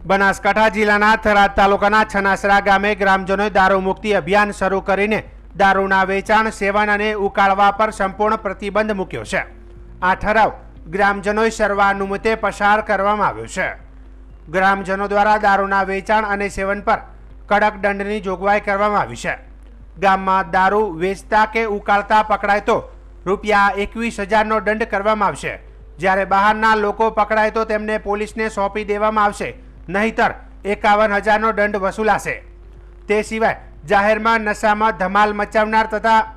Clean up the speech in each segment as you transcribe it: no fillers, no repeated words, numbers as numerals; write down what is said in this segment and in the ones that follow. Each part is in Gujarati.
બનાસકાંઠા જિલ્લાના થરાદ તાલુકાના છનાસરા ગામે ગ્રામજનોએ દારૂ મુક્તિ અભિયાન શરૂ કરીને દારૂના વેચાણ, સેવન અને ઉકાળવા પર સંપૂર્ણ પ્રતિબંધ મૂક્યો છે। આ ઠરાવ ગ્રામજનોએ સર્વાનુમતે પસાર કરવામાં આવ્યો છે। ગ્રામજનો દ્વારા દારૂના વેચાણ અને સેવન પર કડક દંડની જોગવાઈ કરવામાં આવી છે। ગામમાં દારૂ વેચતા કે ઉકાળતા પકડાય તો રૂપિયા 21,000નો દંડ કરવામાં આવશે। જ્યારે બહારના લોકો પકડાય તો તેમને પોલીસને સોંપી દેવામાં આવશે, નહીતર 51,000નો દંડ વસૂલાશે। તે સિવાય જાહેરમાં નશામાં ધમાલ મચાવનાર તથા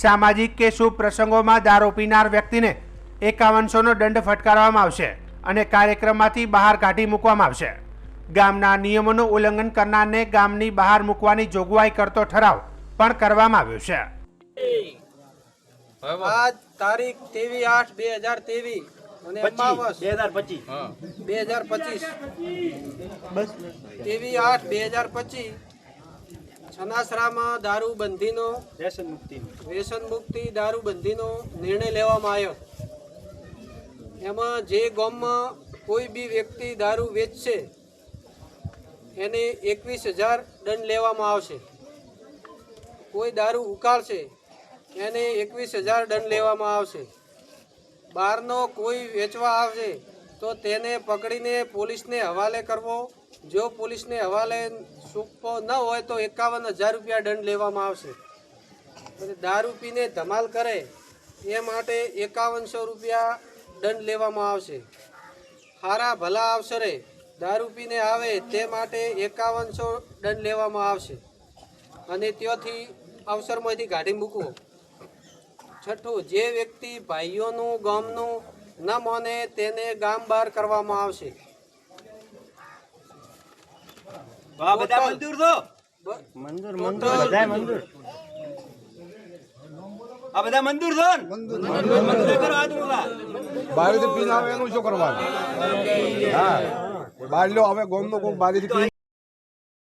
સામાજિક કે શુભ પ્રસંગોમાં દારૂ પીનાર વ્યક્તિને 5100નો દંડ ફટકારવામાં આવશે અને કાર્યક્રમમાંથી બહાર કાઢી મૂકવામાં આવશે। ગામના નિયમોનું ઉલ્લંઘન કરનારને ગામની બહાર મૂકવાની જોગવાઈ કરતો ઠરાવ પણ કરવામાં આવ્યો છે। આજ તારીખ 23/8/2023 અને 2025 23/8/2025 છનાસરામાં દારૂબંધીનો વ્યસન મુક્તિ દારૂબંધીનો નિર્ણય લેવામાં આવ્યો। એમાં જે ગામમાં કોઈ બી વ્યક્તિ દારૂ વેચશે એને 21,000 દંડ લેવામાં આવશે। કોઈ દારૂ ઉકાળશે એને 21,000 દંડ લેવામાં આવશે। બહારનો કોઈ વેચવા આવશે તો તેને પકડીને પોલીસને હવાલે કરવો। જો પોલીસને હવાલે સૂકવો ન હોય તો 51,000 રૂપિયા દંડ લેવામાં આવશે। દારૂ પીને ધમાલ કરે એ માટે 5100 રૂપિયા દંડ લેવામાં આવશે। સારા ભલા અવસરે દારૂ પીને આવે તે માટે 5100 દંડ લેવામાં આવશે અને ત્યાંથી અવસરમાંથી કાઢી મૂકવો। છઠ્ઠું, જે વ્યક્તિ ભાઈઓનું ગામનું ન માને તેને ગામ બહાર કરવામાં આવશે। બારીથી પીને આવે એનું શું કરવાનું? હા, બાર લો હવે ગોમનો કોઈ બારીથી